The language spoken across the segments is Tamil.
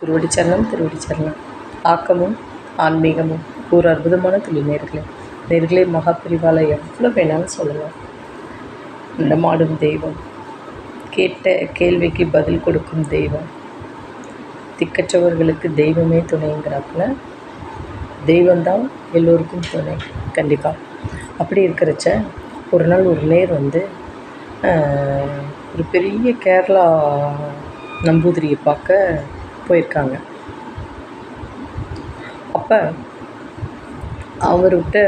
திருவடி சரணம் திருவடி சரணம். ஆக்கமும் ஆன்மீகமும் ஒரு அற்புதமான துளி நேர்களே மகாபிரிவால எவ்வளோ வேணாலும் சொல்லலாம். நடமாடும் தெய்வம், கேட்ட கேள்விக்கு பதில் கொடுக்கும் தெய்வம், திக்கற்றவர்களுக்கு தெய்வமே துணைங்கிறாப்புல தெய்வம்தான் எல்லோருக்கும் துணை கண்டிப்பாக. அப்படி இருக்கிறச்ச ஒரு நாள் ஒரு நேர் ஒரு பெரிய கேரளா நம்பூதிரியை பார்க்க போயிருக்காங்க. அப்போ அவர்கிட்ட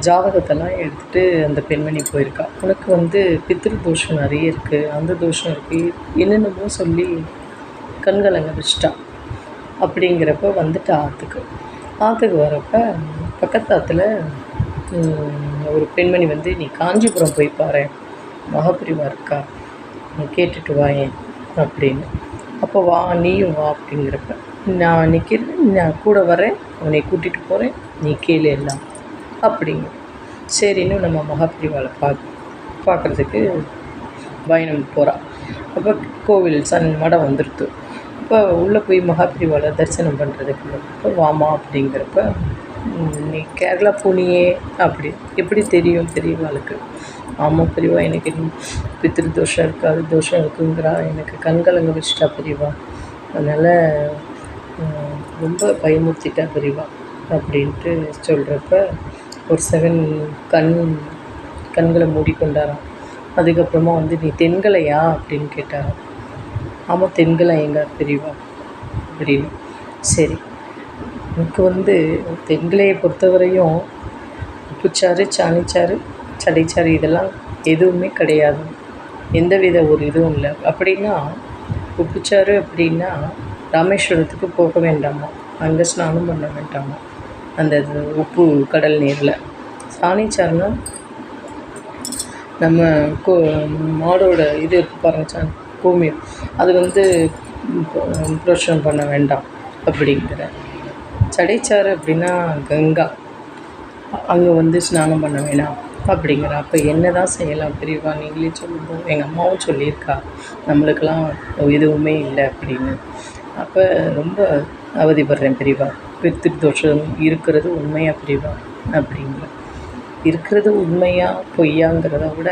ஜாதகத்தெல்லாம் எடுத்துகிட்டு அந்த பெண்மணி போயிருக்கா. உனக்கு பித்ரு தோஷம் நிறைய இருக்குது, அந்த தோஷம் இருக்குது, என்னென்னமோ சொல்லி கண்கலங்க வச்சிட்டா. அப்படிங்கிறப்ப வந்துட்டு ஆற்றுக்கு வரப்போ பக்கத்தாத்தில் ஒரு பெண்மணி நீ காஞ்சிபுரம் போய் பாரு, மகாபிரிவா இருக்கா, நீ கேட்டுட்டு வாயேன் அப்படின்னு. அப்போ வா, நீயும் வா அப்படிங்கிறப்ப நான் நிற்கிறேன், நான் கூட வரேன், உன்னை கூட்டிகிட்டு போகிறேன், நீ கேளு எல்லாம் அப்படிங்க. சரின்னு நம்ம மகாபிரிவாவை பார்க்குறதுக்கு பயணம் போகிறா. அப்போ கோவில் மடம் வந்துடுது. அப்போ உள்ளே போய் மகாபிரிவாவை தரிசனம் பண்ணுறதுக்கு இப்போ வாமா அப்படிங்கிறப்ப நீ கேரளா போனியே அப்படி எப்படி தெரியும் பெரியவாளுக்கு? ஆமாம் பெரியவா, எனக்கு பித்திரு தோஷம் இருக்குது, அது தோஷம் இருக்குங்கிறா, எனக்கு கண்கலங்க வச்சுட்டா பெரியவா, அதனால் ரொம்ப பயமுறுத்திட்டா பெரியவா அப்படின்ட்டு சொல்கிறப்ப ஒரு செகண்ட் கண்களை மூடிக்கொண்டாராம். அதுக்கப்புறமா நீ தென்கலையா அப்படின்னு கேட்டாராம். ஆமாம் தென்கலை எங்க பெரியவா அப்படின்னு. சரி, எனக்கு தென்கலையை பொறுத்தவரையும் உப்புச்சாறு, சாணிச்சாறு, சடைச்சாறு இதெல்லாம் எதுவுமே கிடையாது, எந்தவித ஒரு இதுவும் இல்லை. அப்படின்னா உப்புச்சாறு அப்படின்னா ராமேஸ்வரத்துக்கு போக வேண்டாமா, அங்கே ஸ்நானம் பண்ண வேண்டாமா அந்த உப்பு கடல் நீரில். சாணிச்சாறுனா நம்ம மாடோட இது பாருங்க, கோமியம், அது புரோஷனம் பண்ண வேண்டாம் அப்படிங்கிற. சடைச்சாறு அப்படின்னா கங்கா, அங்கே ஸ்நானம் பண்ண வேணாம் அப்படிங்கிற. அப்போ என்ன தான் செய்யலாம் பெரியவா, நீங்களே சொல்லும்போது எங்கள் அம்மாவும் சொல்லியிருக்கா நம்மளுக்கெல்லாம் எதுவுமே இல்லை அப்படின்னு. அப்போ ரொம்ப அவதிப்படுறேன் பெரியவா, பித்திரு தோஷம் இருக்கிறது உண்மையாக பெரியவா அப்படிங்கிற. இருக்கிறது உண்மையா பொய்யாங்கிறத விட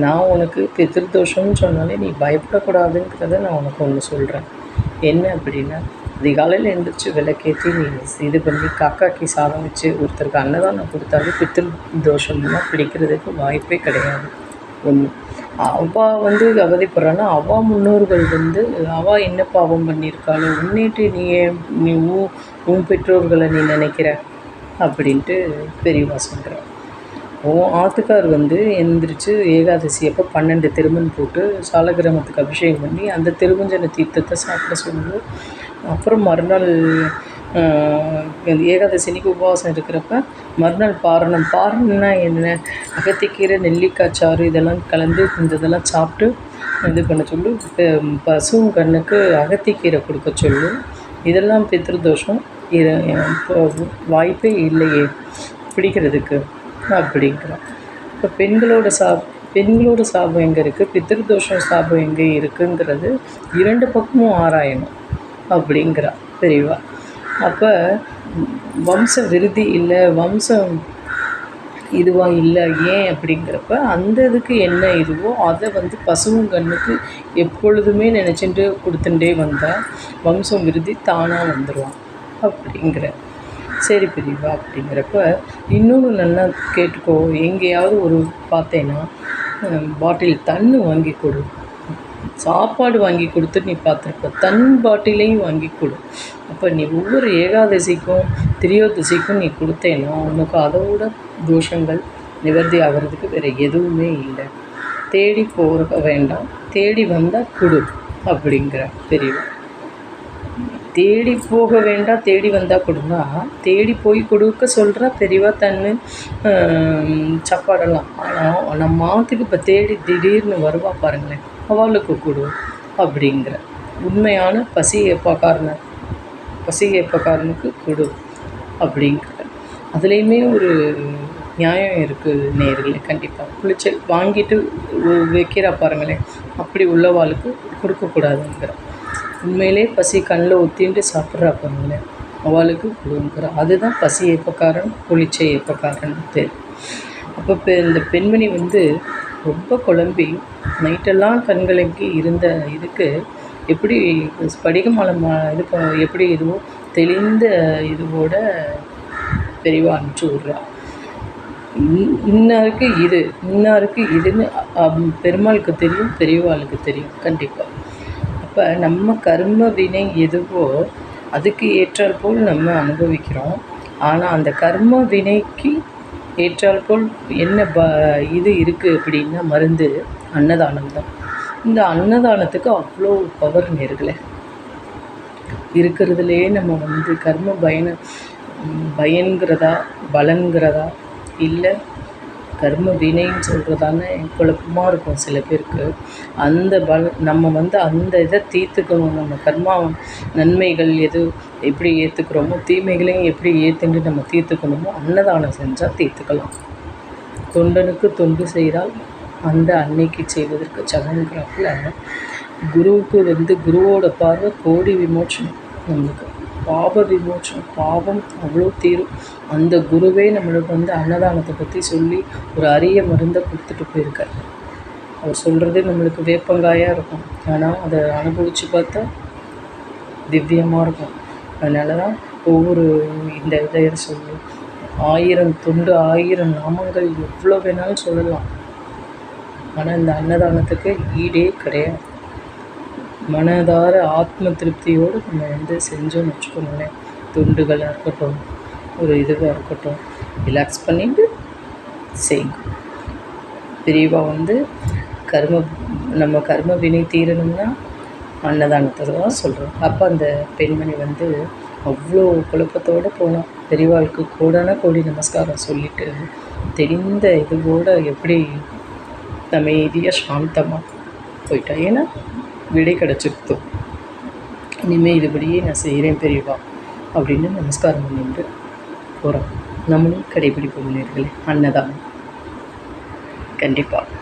நான் உனக்கு பித்திரு தோஷம்னு சொன்னாலே நீ பயப்படக்கூடாதுங்கிறத நான் உனக்கு ஒன்று சொல்கிறேன். என்ன அப்படின்னா, அதிகாலையில் எழுந்திரிச்சு விளக்கேற்றி நீ இது பண்ணி காக்காக்கி சாதம் வச்சு ஒருத்தருக்கு அன்னதானம் கொடுத்தாலே பித்திரு தோஷம்லாம் பிடிக்கிறதுக்கு வாய்ப்பே கிடையாது. ஒன்று அவள் அவதிப்படுறான்னா அவள் முன்னோர்கள் அவள் என்ன பாவம் பண்ணியிருக்காளோ உன்னிட்டு நீ உன் பெற்றோர்களை நீ நினைக்கிற அப்படின்ட்டு பெரியவா சொல்கிறார். ஆத்துக்கார் எழுந்திரிச்சு ஏகாதசி அப்போ 12 திருமண் போட்டு சாலக்கிராமத்துக்கு அபிஷேகம் பண்ணி அந்த திருமஞ்சன தீர்த்தத்தை சாப்பிட சொல்லுவோம். அப்புறம் மறுநாள் ஏகாதசினிக்கு உபவாசம் இருக்கிறப்ப மறுநாள் பாரணம்னா என்ன, அகத்திக்கீரை, நெல்லிக்காய் சாறு இதெல்லாம் கலந்து இதெல்லாம் சாப்பிட்டு இது பண்ண சொல்லு. பசுவும் கண்ணுக்கு அகத்திக்கீரை கொடுக்க சொல்லு. இதெல்லாம் பித்ருதோஷம், வாய்ப்பே இல்லையே பிடிக்கிறதுக்கு அப்படிங்கிறோம். இப்போ பெண்களோட சாபம் எங்கே இருக்குது, பித்ருதோஷம் சாபம் எங்கே இருக்குங்கிறது 2 பக்கமும் ஆராயணும் அப்படிங்கிறா பெரியவா. அப்போ வம்ச விருதி இல்லை, வம்சம் இதுவாக இல்லை ஏன் அப்படிங்கிறப்ப அந்த இதுக்கு என்ன இதுவோ அதை பசுவும் கண்ணுக்கு எப்பொழுதுமே நினச்சிட்டு கொடுத்துட்டே வந்தால் வம்சம் விருதி தானாக வந்துடுவான் அப்படிங்கிற. சரி பெரியவா அப்படிங்கிறப்ப இன்னொன்று நல்லா கேட்டுக்கோ, எங்கேயாவது பார்த்தேன்னா பாட்டில் தண்ணி வாங்கி கொடு, சாப்பாடு வாங்கி கொடுத்து நீ பார்த்துருப்ப, தன் பாட்டிலையும் வாங்கி கொடு. அப்போ நீ ஒவ்வொரு ஏகாதசிக்கும் திரியோதசிக்கும் நீ கொடுத்தேன்னா உனக்கு அதோட தோஷங்கள் நிவர்த்தி ஆகிறதுக்கு வேறு எதுவுமே இல்லை. தேடி போக வேண்டாம், தேடி வந்தால் கொடு அப்படிங்கிற பெரியவா. தேடி போக வேண்டாம், தேடி வந்தால் கொடுங்க. தேடி போய் கொடுக்க சொல்கிறா பெரியவா தன்னு சாப்பாடெல்லாம். ஆனால் நம்ம மாத்துக்கு இப்போ தேடி திடீர்னு வருவா பாருங்களேன், அவளுக்கு கொடு அப்படிங்கிற. உண்மையான பசி ஏப்பக்காரனுக்கு கொடு அப்படிங்கிற. அதுலேயுமே ஒரு நியாயம் இருக்குது நேர்களே. கண்டிப்பாக புளிச்சல் வாங்கிட்டு வைக்கிறா பாருங்களேன், அப்படி உள்ளவாளுக்கு கொடுக்கக்கூடாதுங்கிற. உண்மையிலே பசி கண்ணில் ஒத்தின்ட்டு சாப்பிட்றா பாருங்களேன், அவளுக்கு கொடுங்குறா. அதுதான் பசி ஏப்பக்காரன், குளிச்சை ஏப்பக்காரன் பேர். அப்போ இந்த பெண்மணி வந்து ரொம்ப குழம்பி நைட்டெல்லாம் கண்கலங்கி இருந்த இதுக்கு எப்படி ஸ்படிகமலை இது எப்படி இதுவோ தெளிந்த இதுவோட பெரியவா அனுப்பிச்சி விட்றா. இன்னாருக்கு இது இன்னாருக்கு இதுன்னு பெருமாளுக்கு தெரியும், பெரியவாளுக்கு தெரியும் கண்டிப்பாக. அப்போ நம்ம கர்ம வினை எதுவோ அதுக்கு ஏற்றால் போல் நம்ம அனுபவிக்கிறோம். ஆனால் அந்த கர்ம வினைக்கு ஏற்றால் போல் என்ன இது இருக்குது அப்படின்னா மருந்து அன்னதானம் தான். இந்த அன்னதானத்துக்கு அவ்வளோ பவர் நேர்களே இருக்கிறதுலையே. நம்ம வந்து கர்ம பயன்கிறதா பலன்கிறதா இல்லை கர்ம வினைன்னு சொல்கிறதான குழப்பமாக இருக்கும் சில பேருக்கு. அந்த நம்ம வந்து அந்த இதை தீர்த்துக்கணும். நம்ம கர்மா நன்மைகள் எது எப்படி ஏற்றுக்கிறோமோ தீமைகளையும் எப்படி ஏற்றுண்டு நம்ம தீர்த்துக்கணுமோ அன்னதானம் செஞ்சால் தீர்த்துக்கலாம். தொண்டனுக்கு தொண்டு செய்தால் அந்த அன்னைக்கு செய்வதற்கு சமங்கிறப்பல குருவுக்கு வந்து குருவோட பார்வை கோடி விமோச்சனம். நம்மளுக்கு பாப விமோச்சனம், பாவம் அவ்வளோ தீரும். அந்த குருவே நம்மளுக்கு வந்து அன்னதானத்தை பற்றி சொல்லி ஒரு அரிய மருந்தை கொடுத்துட்டு போயிருக்கார். அவர் சொல்கிறது நம்மளுக்கு வேப்பங்காயாக இருக்கும், ஆனால் அதை அனுபவித்து பார்த்தா திவ்யமாக இருக்கும். அதனால தான் ஒவ்வொரு இந்த இதை சொல்லி 1000 தொண்டு 1000 நாமங்கள் எவ்வளோ வேணாலும் சொல்லலாம். ஆனால் இந்த அன்னதானத்துக்கு ஈடே கிடையாது. மனதார ஆத்ம திருப்தியோடு நம்ம வந்து செஞ்சோன்னு வச்சுக்கோங்களேன். தொண்டுகளாக இருக்கட்டும், ஒரு இதுவாக இருக்கட்டும், ரிலாக்ஸ் பண்ணிட்டு செய்யுங்க. பெரியவா வந்து நம்ம கர்ம வினை தீரணும்னா அன்னதானத்தை தான் சொல்கிறோம். அப்போ அந்த பெண்மணி வந்து அவ்வளோ குழப்பத்தோடு போனோம். பெரியவாளுக்கு கோடான கோடி நமஸ்காரம் சொல்லிவிட்டு தெரிந்த இதுவோடு எப்படி அமைதியாக சாந்தமாக போயிட்டா. ஏன்னா விடை கிடச்சிருத்தோ, இனிமேல் இதுபடியே நான் செய்கிறேன் பெரியவா அப்படின்னு நமஸ்காரம் பண்ணிட்டு போகிறோம். நம்மளும் கடைபிடிப்போம் நேர்களே அன்னதானம் கண்டிப்பாக.